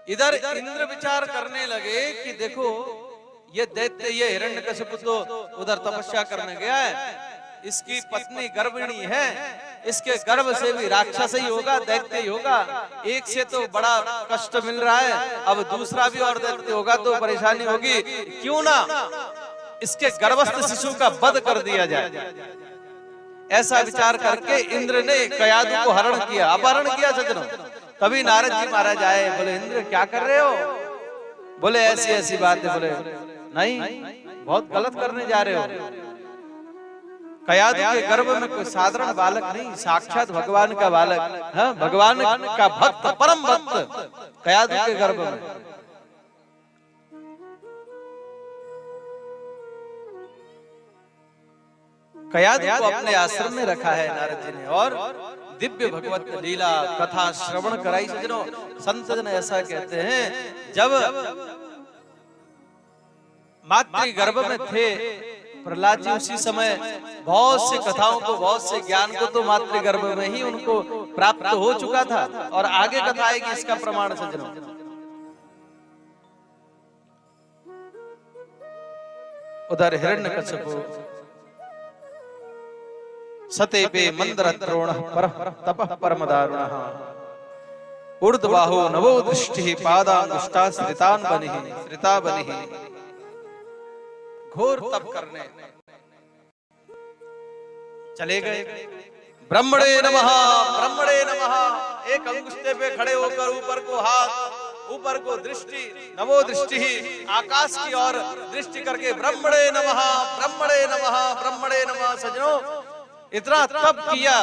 इधर इंद्र विचार करने लगे कि देखो ये दैत्य, ये हिरण्यकशिपु तो उधर तपस्या करने गया है, इसकी पत्नी गर्भिणी है, इसके गर्भ से भी राक्षस ही होगा, दैत्य ही होगा। एक से तो बड़ा कष्ट मिल रहा है, अब दूसरा भी और दैत्य होगा तो परेशानी होगी। क्यों ना इसके गर्भस्थ शिशु का वध कर दिया जाए। ऐसा विचार करके इंद्र ने कयादु को हरण किया, अपहरण किया सज्जनों। तभी नारद जी महाराज आए, बोले इंद्र क्या कर रहे हो? बोले ऐसी ऐसी बात है। बोले नहीं, बहुत गलत करने जा रहे हो। कयादु के गर्भ में कोई साधारण बालक नहीं, साक्षात भगवान का बालक, हाँ भगवान का भक्त, परम भक्त कयादु के गर्भ में। कयादु को अपने आश्रम में रखा है नारद जी ने और दिव्य भगवत लीला कथा श्रवण कराई। सज्जनों संत जन ऐसा कहते हैं, जब मातृ गर्भ में थे प्रहलाद जी, उसी समय बहुत से कथाओं को, बहुत से ज्ञान को तो मातृ गर्भ में ही उनको प्राप्त हो चुका था। और आगे कथा आएगी इसका प्रमाण सज्जनों। उधर हिरण्यकशिपु सतेपे मंदरद्रोण तपः परम दारुणः ऊर्ध्वबाहो नवो दृष्टि पादांगुष्टा श्रितान बनिः श्रिता बनिः। घोर तप करने चले गए। ब्रह्मणे नमः, ब्रह्मणे नमः। एक अंगुष्ठे पे खड़े होकर ऊपर को हाथ, ऊपर को दृष्टि, नवो दृष्टि, आकाश की ओर दृष्टि करके ब्रह्मणे नमः, ब्रह्मणे नमः, ब्रह्मणे नमः। सज्जनों इतना तप किया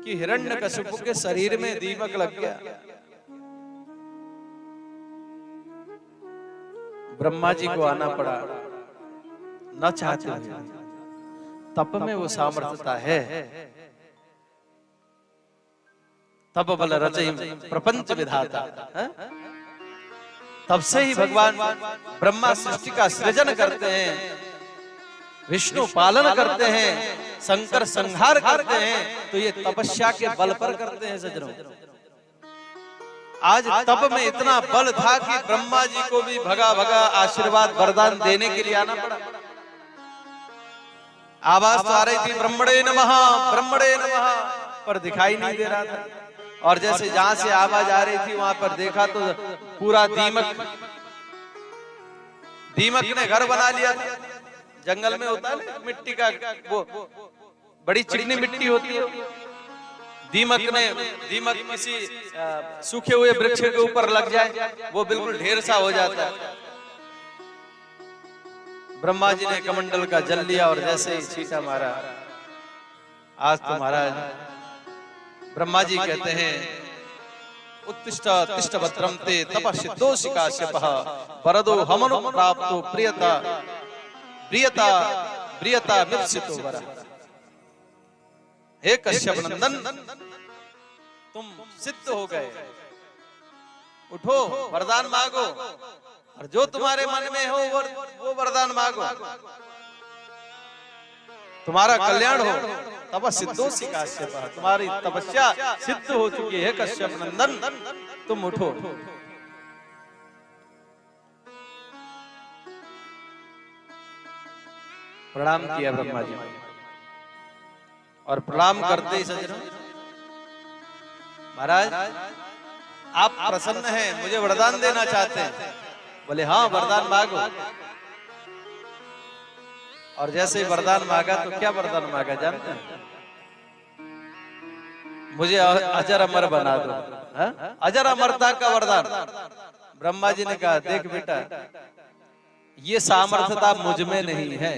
कि हिरण्यकशिपु के शरीर में दीमक लग गया। ब्रह्मा जी को आना पड़ा, न चाहते हुए। तप में वो सामर्थ्यता है। तप बल रचई प्रपंच विधाता। तब से ही भगवान ब्रह्मा सृष्टि का सृजन करते हैं, विष्णु पालन करते हैं, शंकर संहार करते हैं। तो ये तपस्या के बल पर करते हैं सज्जनों। आज तप में इतना बल था कि ब्रह्मा जी को भी भगा भगा आशीर्वाद वरदान देने के लिए आना पड़ा। आवाज तो आ रही थी ब्रह्मणे नमः, ब्रह्मणे नमः, पर दिखाई नहीं दे रहा था। और जैसे जहां से आवाज आ रही थी वहां पर देखा तो पूरा दीमक ने घर बना लिया था। जंगल में होता है मिट्टी का, वो बड़ी चिकनी मिट्टी होती है। दीमक किसी सूखे हुए वृक्ष के ऊपर लग जाए, वो बिल्कुल ढेर सा हो जाता है। ब्रह्मा जी ने कमंडल का जल लिया और जैसे ही छींटा मारा, आज तो महाराज ब्रह्मा जी कहते हैं उत्तिष्ठ तिष्ठ भद्रम ते तपस्सिद्धोषिका काश्यपः वरदो हमनु प्राप्तो प्रियता प्रियता प्रियता मिप्सितो वरः। हे कश्यप नंदन, तुम सिद्ध हो गए, उठो वरदान मांगो, और जो तुम्हारे मन में हो वो वरदान मांगो, तुम्हारा कल्याण हो। तपस्सिद्धोषि काश्यपः, तुम्हारी तपस्या सिद्ध हो चुकी है कश्यप नंदन, तुम उठो। प्रणाम किया ब्रह्मा जी, और प्रणाम करते ही सज्जनों, महाराज आप प्रसन्न हैं, मुझे वरदान देना चाहते हैं? बोले हाँ वरदान मांगो। और जैसे ही वरदान मांगा तो क्या वरदान मांगा जानते हैं? मुझे अजर अमर बना दो। अजर अमरता का वरदान। ब्रह्मा जी ने कहा देख बेटा, ये सामर्थ्यता मुझ में नहीं है।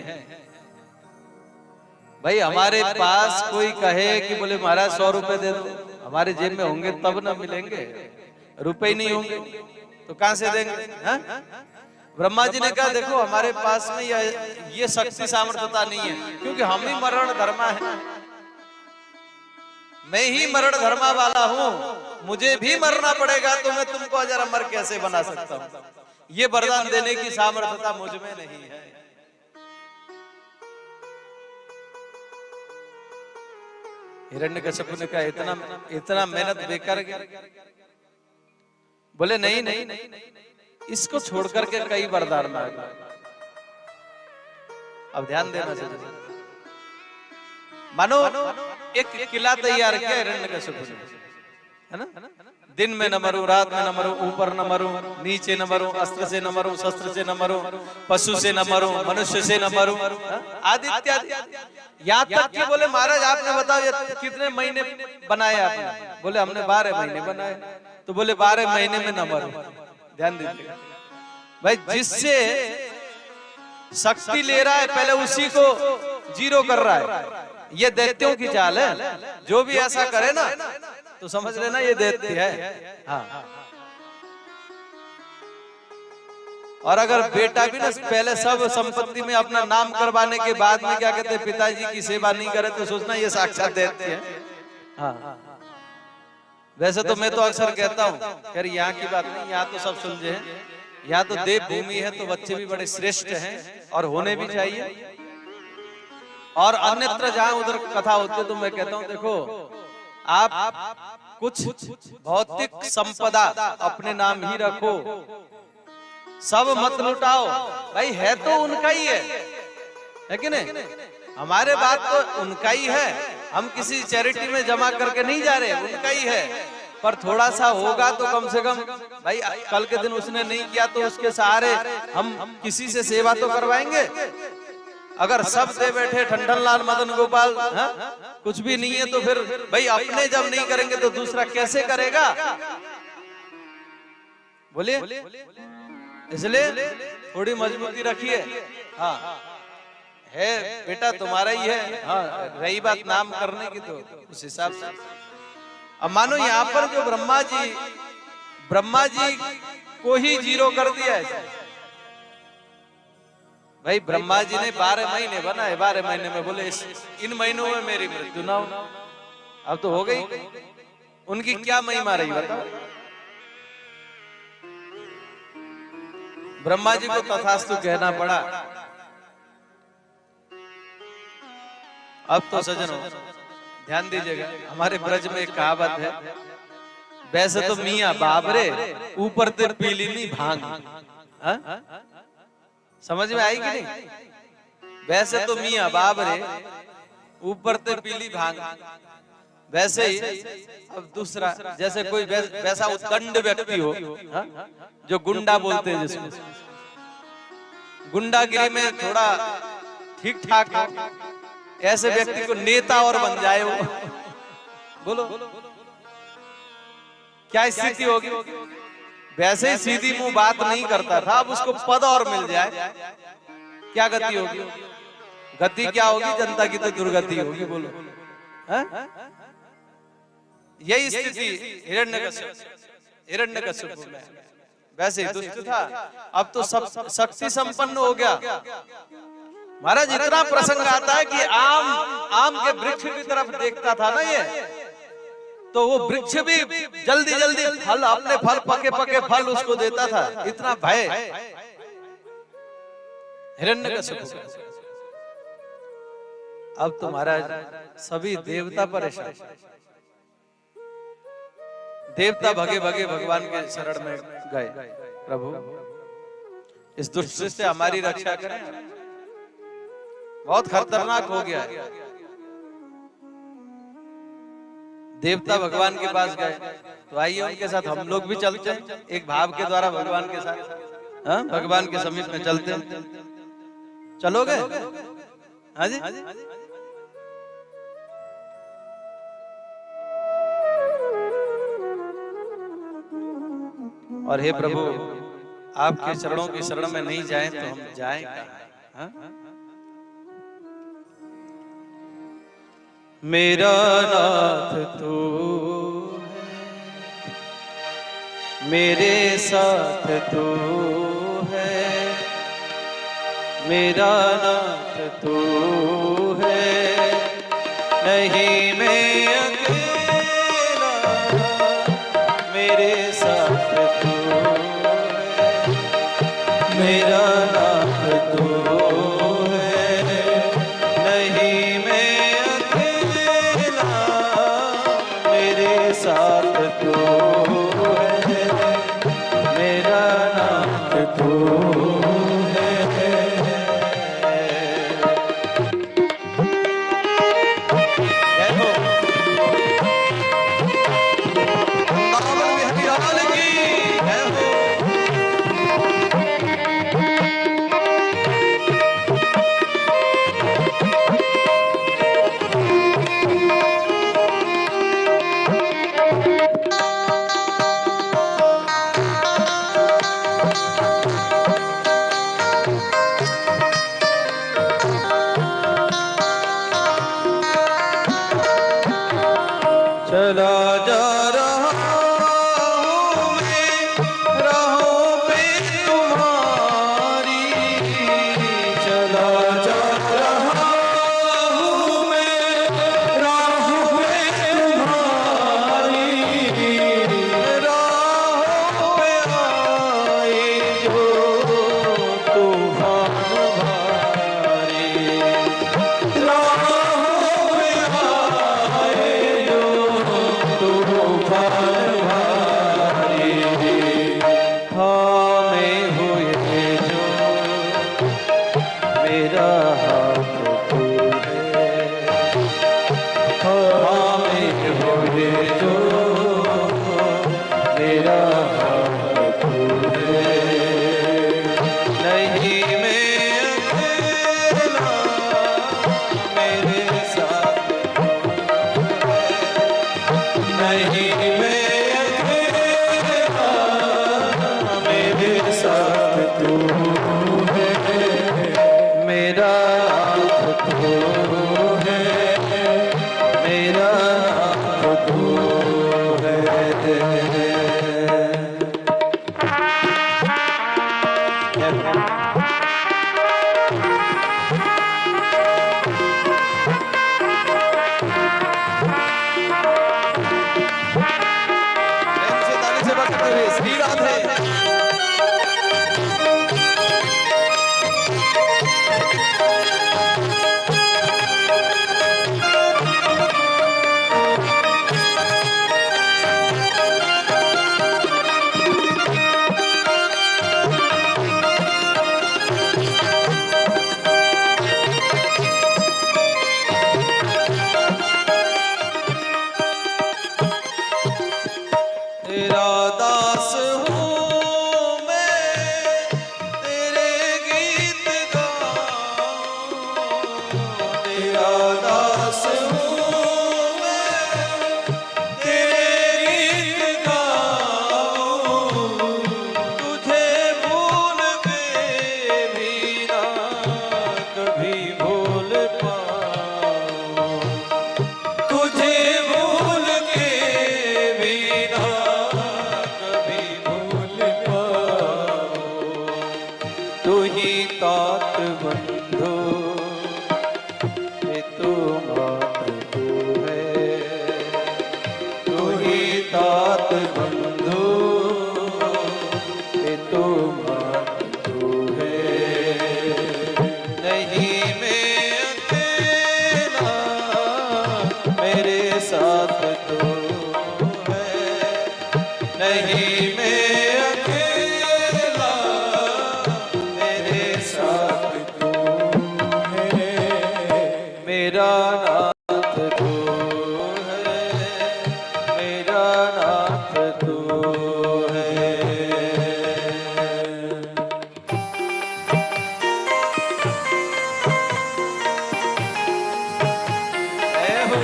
भाई हमारे पास कोई कहे कि बोले महाराज 100 रुपए दे दो, हमारे जेब में होंगे तब ना मिलेंगे, रुपए ही नहीं होंगे तो कहां से देंगे? ब्रह्मा जी ने कहा देखो हमारे पास में ये शक्ति सामर्थ्यता नहीं है, क्योंकि हम ही मरण धर्मा है। मैं ही मरण धर्मा वाला हूँ, मुझे भी मरना पड़ेगा, तो मैं तुमको अजर अमर कैसे बना सकता हूँ? ये वरदान देने की सामर्थ्यता मुझ में नहीं है। हिरण्यकशिपु ने कहा इतना मेहनत बेकार गया। बोले नहीं नहीं, इसको छोड़ करके कई वरदान मांगे। अब ध्यान देना चाहिए। मानो एक किला तैयार किया हिरण्यकशिपु ने, है ना? दिन में न मरूं, रात में न मरूं, ऊपर न मरूं, नीचे न मरूं, अस्त्र से न मरूं, शस्त्र से न मरूं, पशु से न मरूं, मनुष्य से न मरूं, आदि इत्यादि। यहाँ तक कि बोले महाराज आपने बताओ ये कितने महीने बनाए आपने? बोले हमने 12 महीने बनाए। तो बोले 12 महीने में न मरूं। ध्यान दीजिए भाई, जिससे शक्ति ले रहा है पहले उसी को जीरो कर रहा है। ये दैत्यों की चाल है। जो भी ऐसा करे ना तो समझ लेना ये दैत्य है। हाँ। और अगर बेटा भी ना पहले सब संपत्ति में अपना नाम करवाने के बाद में क्या कहते हैं पिताजी की सेवा नहीं करे तो सोचना ये साक्षात दैत्य है। हाँ। वैसे तो मैं तो अक्सर कहता हूँ यार यहाँ की बात नहीं, यहाँ तो सब सुलझे हैं। यहाँ तो देव भूमि है तो बच्चे भी बड़े श्रेष्ठ हैं और होने भी चाहिए। और अन्यत्र जहाँ उधर कथा होती है तो मैं कहता हूँ देखो आप कुछ भौतिक संपदा अपने नाम ही रखो, सब मत लुटाओ। भाई है तो उनका ही है कि नहीं? हमारे बात तो उनका ही है, हम किसी चैरिटी में जमा करके नहीं जा रहे, उनका ही है। पर थोड़ा सा होगा तो कम से कम भाई कल के दिन उसने नहीं किया तो उसके सहारे हम किसी से सेवा तो करवाएंगे। अगर सब दे बैठे ठंडन लाल मदन गोपाल कुछ भी नहीं है तो फिर भाई अपने जब नहीं करेंगे तो दूसरा कैसे करेगा? बोलिए, इसलिए थोड़ी मजबूती रखिए। हाँ है बेटा तुम्हारा ही है। हाँ रही बात नाम करने की तो उस हिसाब से। अब मानो यहाँ पर जो ब्रह्मा जी को ही जीरो कर दिया है। भाई ब्रह्मा जी ने 12 महीने बनाए, 12 महीने में बोले इन महीनों में मेरी मृत्यु ना हो। अब तो हो गई, उनकी क्या महिमा रही बताओ? ब्रह्मा जी को तथास्तु कहना पड़ा। अब तो सज्जनों ध्यान दीजिएगा, हमारे ब्रज में एक कहावत है, वैसे तो मियां बाबरे ऊपर ते पीली नहीं भांग। समझ में आई कि नहीं? वैसे तो मियां बाबरे ऊपर ते पीली भांग। वैसे ही अब दूसरा, जैसे कोई वैसा उद्दंड व्यक्ति हो जो गुंडा बोलते हैं, जिसमें गुंडागिरी में थोड़ा ठीक ठाक हो, ऐसे व्यक्ति को नेता और बन जाए वो, बोलो क्या स्थिति होगी? वैसे ही सीधी मुंह बात नहीं करता था, अब उसको पद और मिल जाए क्या गति होगी? गति क्या होगी? जनता की तो दुर्गति होगी। बोलो यही स्थिति हिरण्यकशिपु में। वैसे ही दुष्ट था, अब तो सब शक्ति संपन्न हो गया। महाराज इतना प्रसंग आता है कि आम के वृक्ष की तरफ देखता था ना ये, तो वो वृक्ष भी जल्दी जल्दी फल, अपने फल पके पके फल उसको देता था। इतना भय हिरण्यकशिपु का। अब तो महाराज सभी देवता परेशान, देवता भगे भगे भगवान के शरण में गए, प्रभु इस दुष्ट से हमारी रक्षा करें, बहुत खतरनाक हो गया है। देवता भगवान के पास गए, तो आइए उनके साथ हम लोग भी चलते हैं, एक भाव के द्वारा भगवान के साथ। हाँ भगवान के समीप में चलते हैं, चलोगे? हाँ जी। और हे प्रभु आपके चरणों की शरण में नहीं जाएं तो हम जाएं कहाँ? मेरा नाथ तू है, मेरे साथ तू है, मेरा नाथ तू है, नहीं मैं अकेला, मेरे साथ तू है, मेरा नाथ तू साथ तो है, मेरा हाथ तू है, नहीं मैं अकेला, मेरे साथ नहीं मैं अकेला, मेरे साथ तू है, मेरा नाथ तू है, मेरा तू है। ताली से बजते हुए श्री राधे। तेरा दास हूँ मैं, तेरे गीत गाऊं। तेरा दास हूँ मैं, तेरे गीत गाऊं। तुझे भूल के भी ना कभी भूल पाऊं। तुझे भूल के भी ना कभी भूल पाऊं, तू ही तात बंधु, ये तू मात्र तू है। तू ही तात बंधु, ये तू मात्र तू है। नहीं मैं अकेला, मेरे साथ तू है। नहीं मैं अकेला, मेरे साथ तू है, मेरा नाथ तू है, मेरा नाथ तू है। जय हो।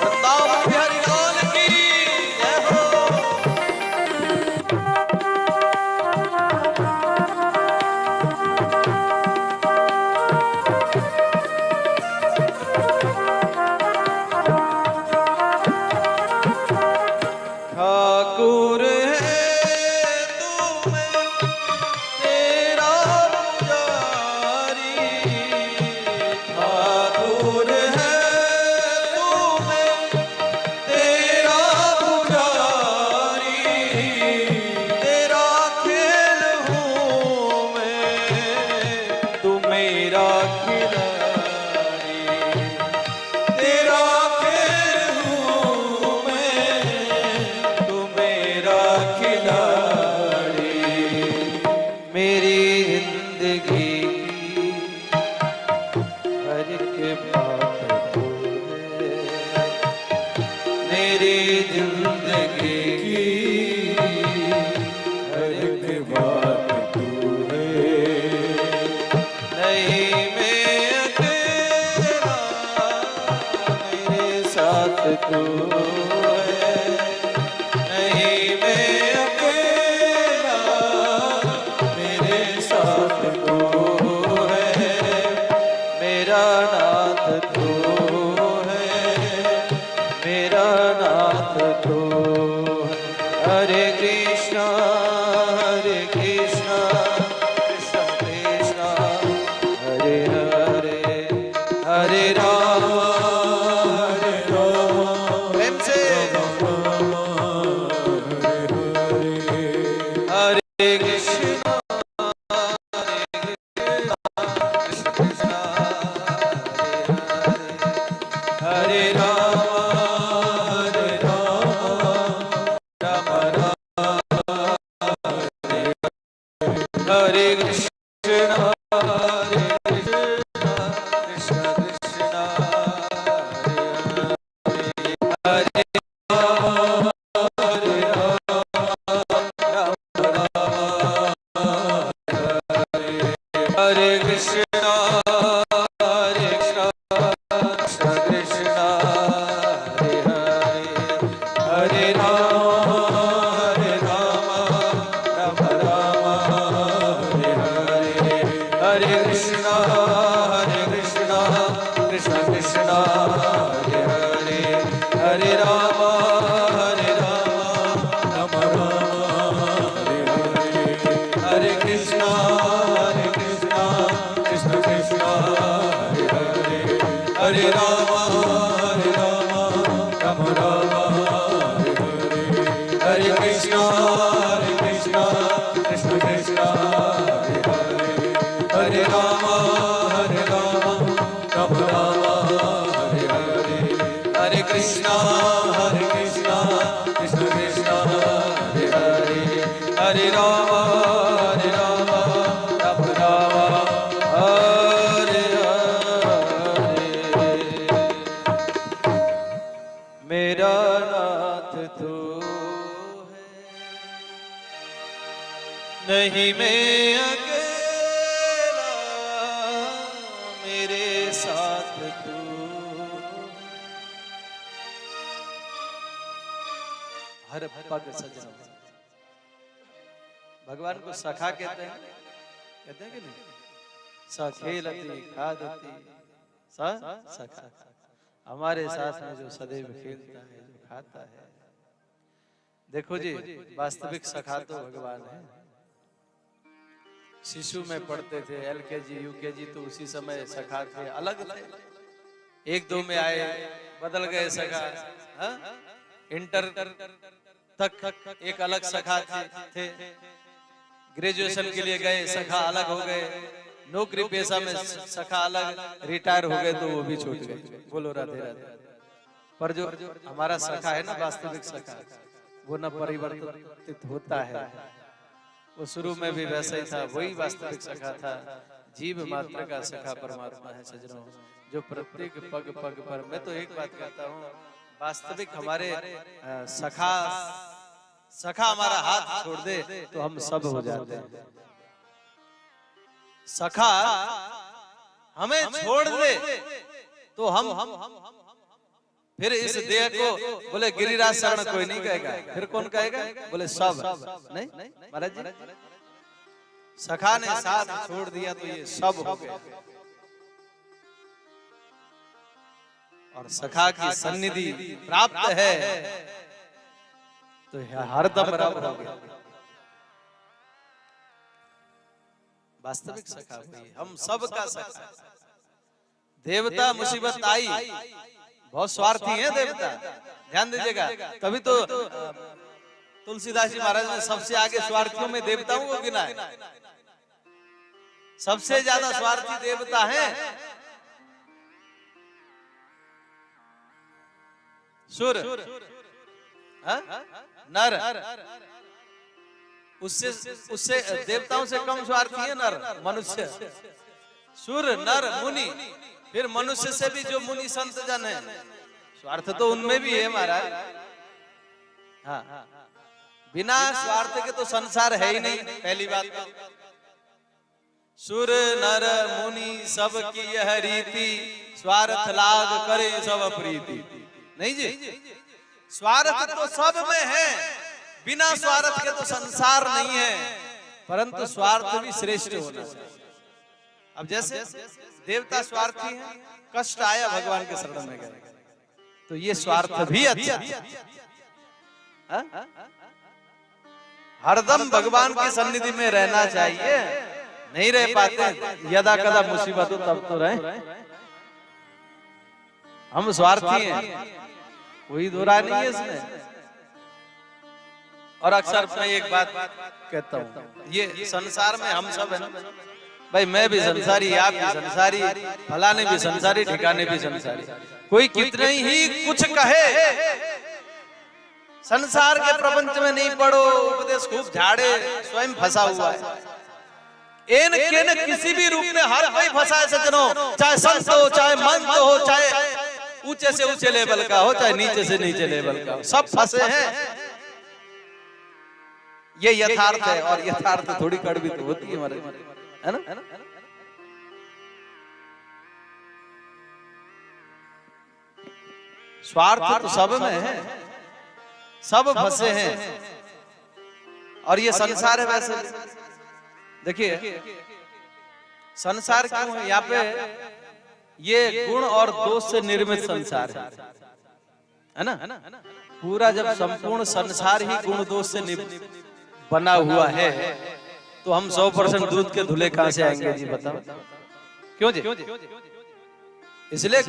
वृंदावन बिहारी लाल की जय हो। ठाकुर है तू मैं तेरा पुजारी। ठाकुर है तू मैं तेरा पुजारी। तेरा खेल हूँ मैं, तू मेरा खिलाड़ी। तेरा खेल हूँ मैं, तू मेरा खिलाड़ी। मेरी जिंदगी की हर एक बात तू है। मेरी जिंदगी की हर एक बात तू है, नहीं मैं अकेला, मेरे साथ तू है। नहीं मैं अकेला, मेरे साथ तू है। मेरा नाथ तू है, मेरा नाथ तू है। हरे कृष्णा कृष्ण कृष्ण, हरे हरे, हरे राम प्रेम से हरे कृष्ण कृष्ण कृष्ण, हरे हरे, हरे राम हरे कृष्णा हरे कृष्णा कृष्ण कृष्ण हरे हरे हरे कृष्णा हरे कृष्णा कृष्ण कृष्ण हरे हरे हरे राम राम राम हरे हरे हरे कृष्णा कृष्ण कृष्ण हरे हरे हरे राम राम राम हरे हरे हरे कृष्णा कृष्ण कृष्ण हरे हरे हरे राम राम राम हरे हरे हरे कृष्णा कृष्ण कृष्ण हरे हरे हरे राम राम राम हरे हरे हरे कृष्णा कृष्ण कृष्ण हरे हरे हरे राम राम राम हरे हरे मेरा नाथ तू है नहीं मैं अकेला मेरे साथ तू हर पग सजना भगवान को सखा कहते हैं कि नहीं सखेलती खादती सखा हमारे साथ में जो सदैव खेलता है जो खाता है। देखो जी वास्तविक सखा तो भगवान है। शिशु में पढ़ते थे LKG UKG तो उसी समय सखा थे अलग थे 1-2 में आए बदल गए सखा इंटर तक एक अलग सखा थे ग्रेजुएशन के लिए गए सखा अलग हो गए नौकरी पेशा में सखा अलग रिटायर हो गए तो वो भी छूट गए बोलो राधे राधे। पर जो हमारा सखा है ना वास्तविक सखा वो न परिवर्तित होता है वो शुरू में भी वैसा ही था वही वास्तविक सखा था। जीव मात्र का सखा परमात्मा है सजनों जो प्रत्येक पग पग पर मैं तो एक बात कहता हूँ वास्तविक हमारे सखा हमारा हाथ छोड़ दे तो हम सब हो जाते हैं। सखा हमें छोड़ दे तो हम फिर इस देह को बोले गिरिराज शरण कोई नहीं कहेगा फिर कौन कहेगा बोले सब नहीं महाराज जी सखा ने साथ छोड़ दिया तो ये सब हो गया और सखा की सन्निधि प्राप्त है तो हरदम रब हो गया। वास्तविक सखा हुई हम सब का सखा। देवता मुसीबत आई बहुत स्वार्थी है देवता ध्यान दीजिएगा तभी तो तुलसीदास जी महाराज ने सबसे आगे स्वार्थियों में देवताओं को गिना है। सबसे ज्यादा स्वार्थी देवता है सुर नर उससे देवताओं से कम स्वार्थी है नर मनुष्य सुर नर मुनि फिर मनुष्य से भी जो मुनि संत जन है स्वार्थ तो उनमें भी है महाराज। हाँ बिना स्वार्थ के तो संसार है ही नहीं पहली बात तो। सुर नर मुनि सब की यह रीति स्वार्थ लाग करे सब प्रीति नहीं जी स्वार्थ तो सब में है बिना स्वार्थ के तो संसार नहीं है परंतु स्वार्थ भी श्रेष्ठ होना चाहिए। अब जैसे देवता स्वार्थी है कष्ट आया भगवान के शरण में गए तो ये स्वार्थ भी अच्छा हरदम भगवान की सन्निधि में रहना चाहिए। नहीं रह पाते यदा कदा मुसीबत हो तब तो रहे हम स्वार्थी हैं कोई दोरा नहीं है इसमें। और अक्सर मैं एक बात कहता हूँ ये संसार में हम सब है ना भाई मैं भी संसारी आप भी संसारी फलाने भी संसारी ठिकाने भी संसारी कोई कितने ही कुछ कहे संसार के प्रपंच में नहीं पड़ो उपदेश खूब झाड़े स्वयं फंसा हुआ है एन के न किसी भी रूप में हर कोई फंसा है सज्जनों, चाहे संत हो, चाहे मंत हो, चाहे ऊंचे से ऊंचे लेवल का हो, चाहे नीचे से नीचे लेवल का हो, सब फंसे हैं। ये यथार्थ है, और यथार्थ थोड़ी कड़वी तो होती है हमारे, है ना? स्वार्थ तो सब में है, सब फंसे हैं, और ये संसार है। वैसे देखिए संसार क्यों है यहाँ पे, ये गुण और दोष से निर्मित संसार है ना? पूरा जब संपूर्ण संसार ही गुण दोष से बना हुआ है, तो हम 100% दूध के धुले कहां से आएंगे जी, बताओ? क्यों जी? इसलिए